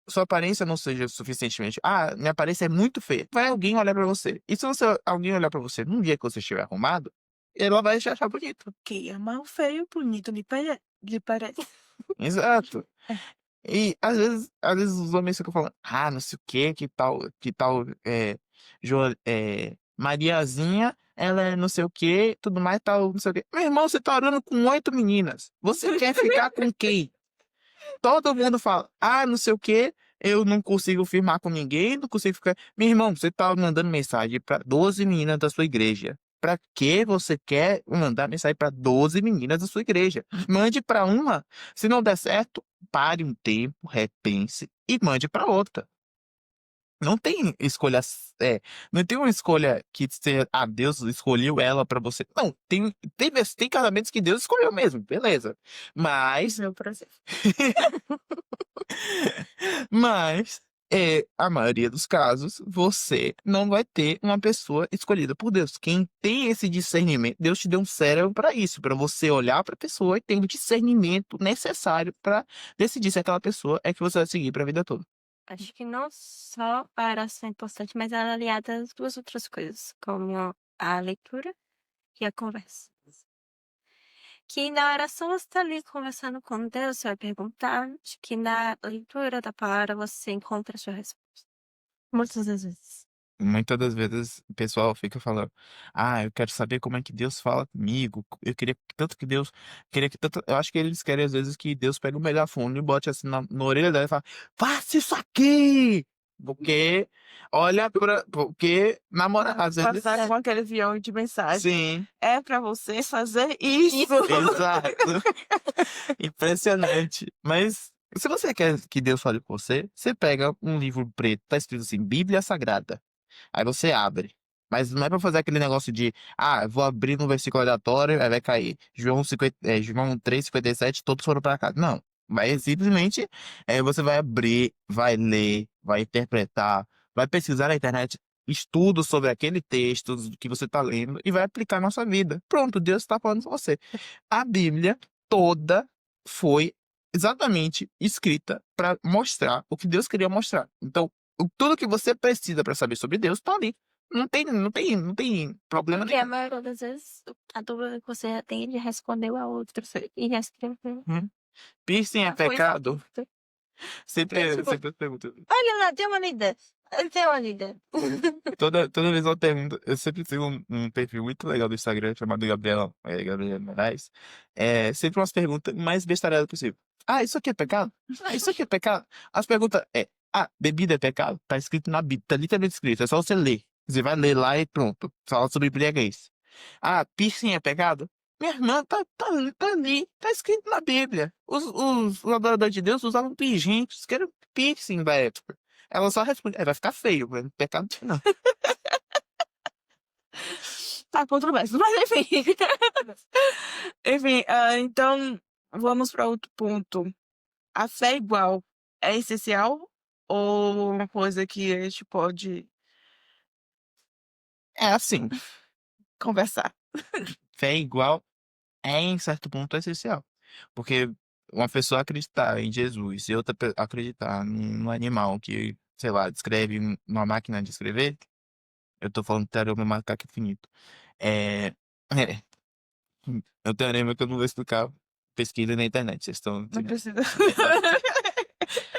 sua aparência não seja suficientemente, minha aparência é muito feia, vai alguém olhar pra você. E se alguém olhar pra você num dia que você estiver arrumado, ela vai te achar bonito. Que é mal feio, bonito, lhe parece. Exato. E às vezes os homens ficam falando, não sei o que tal, Mariazinha, ela é não sei o que, tudo mais, tal, não sei o que. Meu irmão, você tá orando com 8 meninas. Você quer ficar com quem? Todo mundo fala, não sei o que, eu não consigo firmar com ninguém, não consigo ficar. Meu irmão, você tá mandando mensagem pra 12 meninas da sua igreja. Pra que você quer mandar mensagem pra 12 meninas da sua igreja? Mande pra uma. Se não der certo, pare um tempo, repense e mande pra outra. Não tem escolha, não tem uma escolha que seja, Deus escolheu ela pra você. Não, tem casamentos que Deus escolheu mesmo, beleza. Mas Meu prazer. Mas, a maioria dos casos, você não vai ter uma pessoa escolhida por Deus. Quem tem esse discernimento, Deus te deu um cérebro para isso, para você olhar para a pessoa e ter o discernimento necessário para decidir se aquela pessoa é que você vai seguir para a vida toda. Acho que não só a oração é importante, mas ela é aliada às duas outras coisas, como a leitura e a conversa. Que na oração você está ali conversando com Deus, você vai perguntar, acho que na leitura da palavra você encontra a sua resposta. Muitas das vezes. Muitas das vezes o pessoal fica falando, eu quero saber como é que Deus fala comigo. Eu queria tanto que Deus, eu acho que eles querem às vezes que Deus pegue um megafone e bote assim na orelha dela e fala, faça isso aqui! Porque namora, às vezes, Passar com aquele avião de mensagem. sim, É pra você fazer isso. exato. Impressionante. Mas se você quer que Deus fale com você, você pega um livro preto, tá escrito assim, Bíblia Sagrada. Aí você abre. Mas não é pra fazer aquele negócio de, eu vou abrir no versículo aleatório, aí vai cair. João 3,57, todos foram pra casa. Não. Mas simplesmente você vai abrir, vai ler, vai interpretar, vai pesquisar na internet estudos sobre aquele texto que você está lendo e vai aplicar na sua vida. Pronto, Deus está falando com você. A Bíblia toda foi exatamente escrita para mostrar o que Deus queria mostrar. Então, tudo que você precisa para saber sobre Deus está ali. Não tem problema Porque a nenhum. maioria das vezes a dúvida que você tem ele respondeu a outra e já escreveu. Piercing é Foi pecado? escrito. Sempre Tipo, pergunto. olha lá, deu uma lida. Eu tenho uma ideia. Toda vez uma pergunta, eu sempre sigo um perfil muito legal do Instagram chamado Gabriel Moraes. É sempre umas perguntas mais bestarelas possível. Ah, isso aqui é pecado? Ah, isso aqui é pecado? As perguntas bebida é pecado? Tá escrito na Bíblia, tá literalmente escrito, é só você ler. Você vai ler lá e pronto. Fala sobre embriaguez. Ah, piercing é pecado? Minha irmã, tá ali, tá escrito na Bíblia. Os adoradores de Deus usavam piercing, que era piercing da época. Ela só responde, vai ficar feio, velho. Pecado não. Tá controverso, mas enfim. Enfim, então vamos para outro ponto. A fé igual é essencial ou uma coisa que a gente pode É assim, conversar? fé igual em certo ponto essencial. Porque uma pessoa acreditar em Jesus e outra acreditar num animal que, sei lá, descreve uma máquina de escrever, eu tô falando do teorema macaco infinito. É, é, é um teorema que eu não vou explicar, pesquisa na internet, vocês estão Não entendendo. precisa.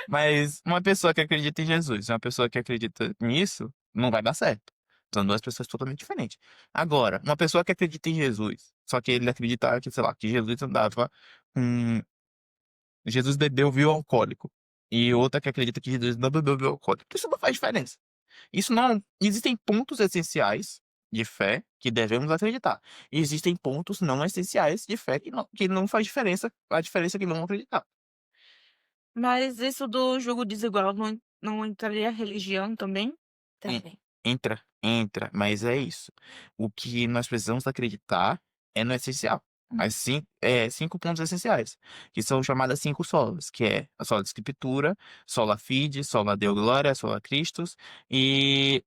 Mas uma pessoa que acredita em Jesus e uma pessoa que acredita nisso, não vai dar certo. São duas pessoas totalmente diferentes. Agora, uma pessoa que acredita em Jesus, só que ele acreditava que, sei lá, que Jesus andava com. Jesus bebeu vinho alcoólico. E outra que acredita que Jesus não bebeu vinho alcoólico. Isso não faz diferença. Isso não. Existem pontos essenciais de fé que devemos acreditar. E existem pontos não essenciais de fé que não faz diferença. A diferença é que não acreditar. Mas isso do jogo desigual não entraria religião também? Também. Entra, mas é isso. O que nós precisamos acreditar é no essencial. As cinco pontos essenciais, que são chamadas cinco solas, que é a sola Escritura, sola Fide, sola Deo Glória, sola Christus e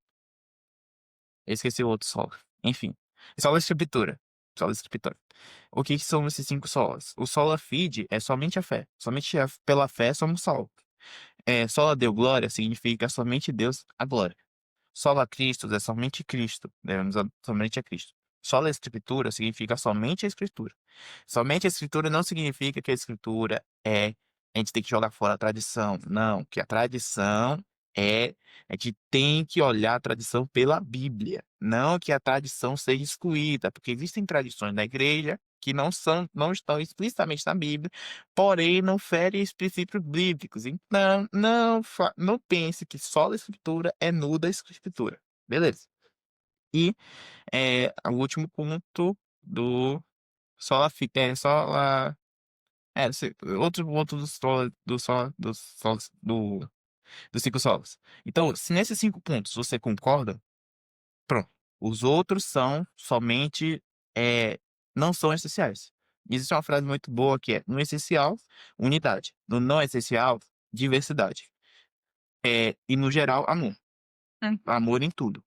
eu esqueci o outro sola. Enfim, sola Escritura. Sola Escritura. O que são esses cinco solas? O sola Fide é somente a fé. Somente pela fé somos salvos. Sola Deo Glória significa somente Deus a glória. Sola Christus é somente Cristo, devemos somente a Cristo. Sola Escritura significa somente a Escritura. Somente a Escritura não significa que a Escritura a gente tem que jogar fora a tradição. Não, que a tradição a gente tem que olhar a tradição pela Bíblia. Não que a tradição seja excluída, porque existem tradições da igreja que não estão explicitamente na Bíblia, porém não ferem os princípios bíblicos. Então, não pense que só a escritura é nuda a escritura. Beleza. E o último ponto do sola, outro ponto dos cinco solas. Então, se nesses cinco pontos você concorda, pronto. Os outros são somente, não são essenciais. Existe uma frase muito boa que é: no essencial, unidade. No não essencial, diversidade. E no geral, amor. Hum. Amor em tudo.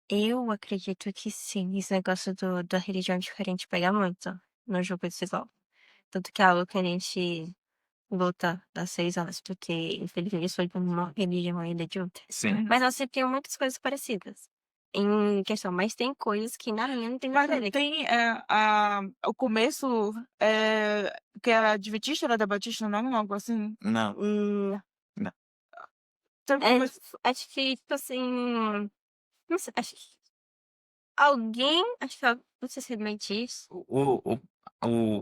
Eu acredito que sim. Esse negócio da religião diferente pega muito no jogo desigual. Tanto que é algo que a gente luta há 6 anos, porque infelizmente foi por uma religião ainda de outra. Sim. Mas nós sempre temos muitas coisas parecidas. Em questão, mas tem coisas que na minha não tem nada a Mas ver. tem o começo, que era adventista, era da Batista, não? Algo assim. Não. Hum, Não. Então, acho que, tipo assim. Não sei, acho que alguém. Acho que não sei se é adventista.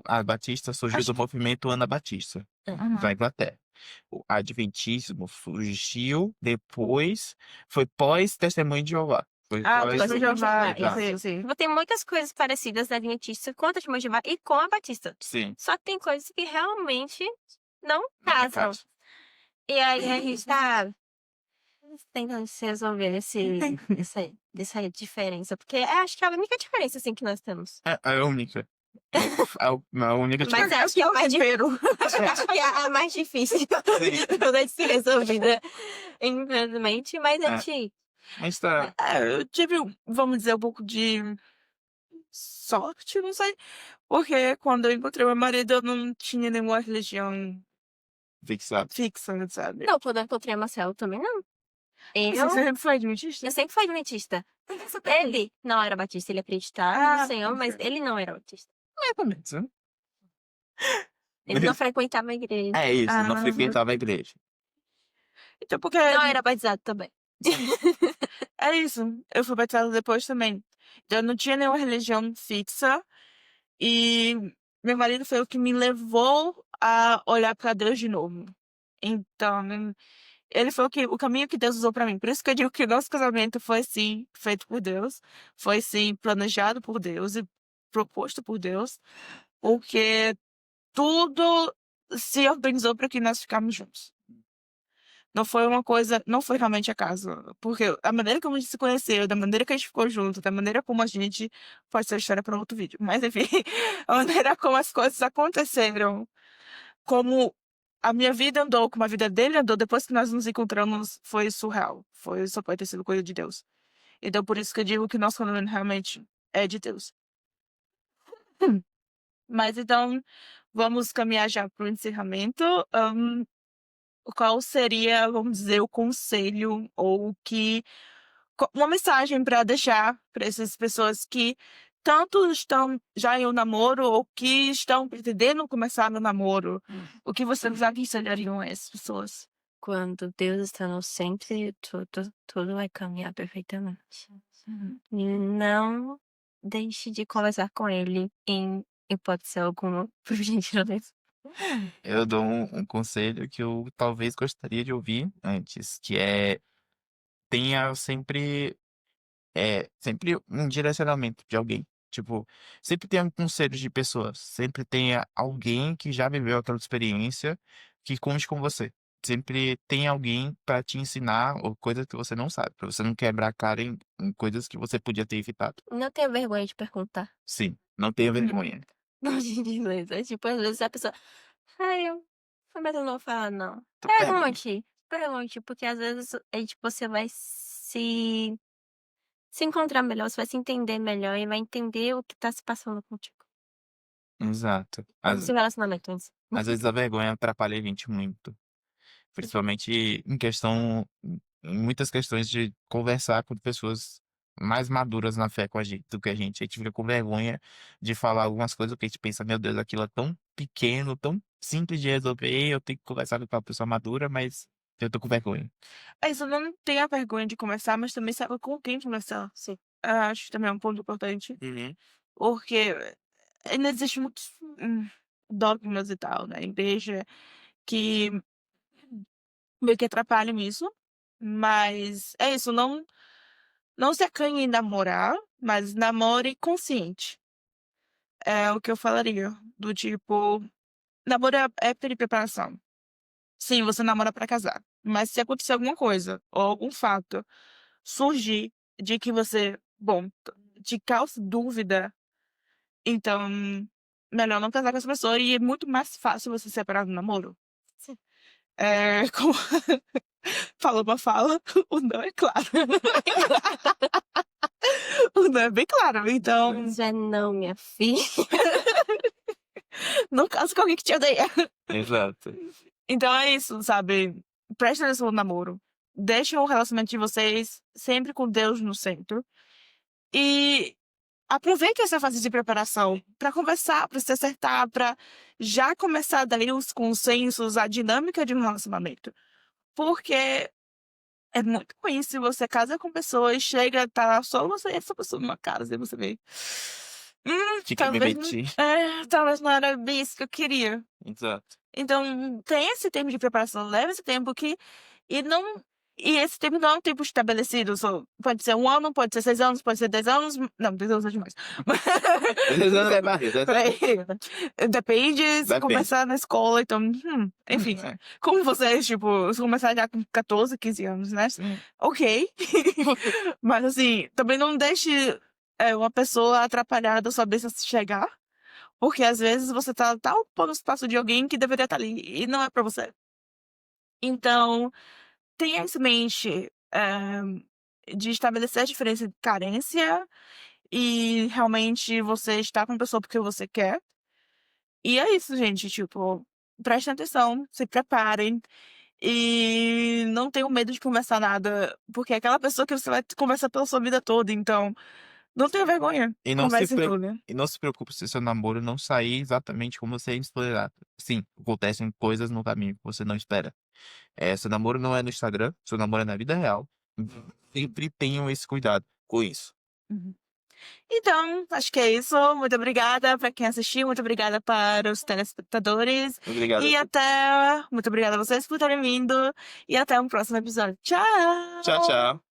A Batista surgiu do movimento Anabatista, da Inglaterra. O Adventismo surgiu depois, foi pós-Testemunho de Jeová. Foi Testemunho de Jeová, Exato. sim. Tem muitas coisas parecidas da Adventista com a Testemunho de Jeová e com a Batista. Sim. Só que tem coisas que realmente não Não casam. casa. E aí a gente tá tentando se resolver essa diferença. Porque acho que é a única diferença assim, que nós temos. É a única. A única Mas acho que é a mais difícil. Acho que é a mais difícil de se resolver, né? Infelizmente. Mas a gente. Mas tá. Eu tive, vamos dizer, um pouco de sorte, não sei. Porque quando eu encontrei meu marido, eu não tinha nenhuma religião Fixado. fixa, sabe? Não, quando eu encontrei a Marcelo também não. Você sempre foi adventista? Eu sempre fui adventista. Ele não era batista, ele acreditava no Senhor, mas ele não era batista. Mais ou menos, né? Ele não frequentava a igreja. É isso, não frequentava a igreja. Então, porque Não era batizado também. É isso. Eu fui batizada depois também. Então, eu não tinha nenhuma religião fixa. E meu marido foi o que me levou a olhar para Deus de novo. Então, ele foi o caminho que Deus usou para mim. Por isso que eu digo que o nosso casamento foi, sim, feito por Deus. Foi, sim, planejado por Deus e proposto por Deus. Porque tudo se organizou para que nós ficáramos juntos. Não foi uma coisa, não foi realmente acaso. Porque a maneira como a gente se conheceu, da maneira que a gente ficou junto, da maneira como a gente. Pode ser história para outro vídeo. Mas, enfim, a maneira como as coisas aconteceram, como a minha vida andou, como a vida dele andou, depois que nós nos encontramos, foi surreal. Só pode ter sido coisa de Deus. Então, por isso que eu digo que o nosso casamento realmente é de Deus. Mas então, vamos caminhar já para o encerramento. Qual seria, vamos dizer, o conselho ou uma mensagem para deixar para essas pessoas que tanto estão já em um namoro ou que estão pretendendo começar no namoro? O que vocês aconselhariam a essas pessoas? Quando Deus está no centro, tudo vai caminhar perfeitamente. E não deixe de conversar com ele em hipótese alguma, por gentileza. Eu dou um conselho que eu talvez gostaria de ouvir antes, que é tenha sempre um direcionamento de alguém. Tipo, sempre tenha um conselho de pessoas, sempre tenha alguém que já viveu aquela experiência que conte com você. Sempre tem alguém para te ensinar ou coisas que você não sabe, para você não quebrar a cara em coisas que você podia ter evitado. Não tenha vergonha de perguntar. Sim, não tenha vergonha. Não, gentileza. Tipo, às vezes a pessoa. Eu. Mas eu não vou falar, não. Tu pega. Pergunte, porque às vezes tipo, você vai se encontrar melhor, você vai se entender melhor e vai entender o que tá se passando contigo. Exato. No seu relacionamento, antes. Às vezes a vergonha atrapalha a gente muito. Principalmente em muitas questões de conversar com pessoas mais maduras na fé com a gente do que a gente. A gente fica com vergonha de falar algumas coisas que a gente pensa, meu Deus, aquilo é tão pequeno, tão simples de resolver, eu tenho que conversar com uma pessoa madura, mas eu tô com vergonha. É isso, não tenha vergonha de começar, mas também saiba com quem começar. Sim. Acho que também é um ponto importante. Porque ainda existem muitos dogmas e tal, na igreja que meio que atrapalham isso. Mas é isso, não se acanhe em namorar, mas namore consciente. É o que eu falaria. Do tipo, namoro é preparação. Sim, você namora pra casar. Mas se acontecer alguma coisa, ou algum fato, surgir de que você, bom, te causa dúvida, então, melhor não casar com essa pessoa e é muito mais fácil você se separar do namoro. Sim. Como falou uma fala, o não é claro. O não é bem claro, então Isso é não, minha filha. não casa com alguém que te odeia. Exato. Então é isso, sabe? Preste atenção no namoro. Deixem o relacionamento de vocês sempre com Deus no centro. E aproveite essa fase de preparação para conversar, para se acertar, para já começar dali os consensos, a dinâmica de um relacionamento. Porque é muito ruim se você casa com pessoa e chega, tá só você e essa pessoa numa casa e você vê. Fica me Talvez, meti. talvez não era bem isso que eu queria. Exato. Então, tem esse tempo de preparação, leva esse tempo e não. E esse tempo não é um tempo estabelecido. Pode ser 1 ano, pode ser 6 anos, pode ser 10 anos. Não, 10 anos é demais. É barriga. Depende se Depende. começar na escola, então. Enfim. Como vocês, tipo, se começar já com 14, 15 anos, né? Ok. Mas assim, também não deixe uma pessoa atrapalhar da sua bênção chegar. Porque às vezes você tá ocupando o espaço de alguém que deveria estar ali e não é pra você. Então, tenha isso em mente, de estabelecer a diferença de carência e realmente você estar com a pessoa porque você quer. E é isso, gente, tipo, prestem atenção, se preparem e não tenham medo de conversar nada, porque é aquela pessoa que você vai conversar pela sua vida toda, então não tenha vergonha, E não se, converse em pre- tudo. e não se preocupe se seu namoro não sair exatamente como você esperava. Sim, acontecem coisas no caminho que você não espera. Seu namoro não é no Instagram, seu namoro é na vida real. sempre tenham esse cuidado com isso. Uhum. Então, acho que é isso. Muito obrigada para quem assistiu, muito obrigada para os telespectadores. Obrigado. E até. Muito obrigada a vocês por terem vindo. E até um próximo episódio. Tchau! Tchau, tchau.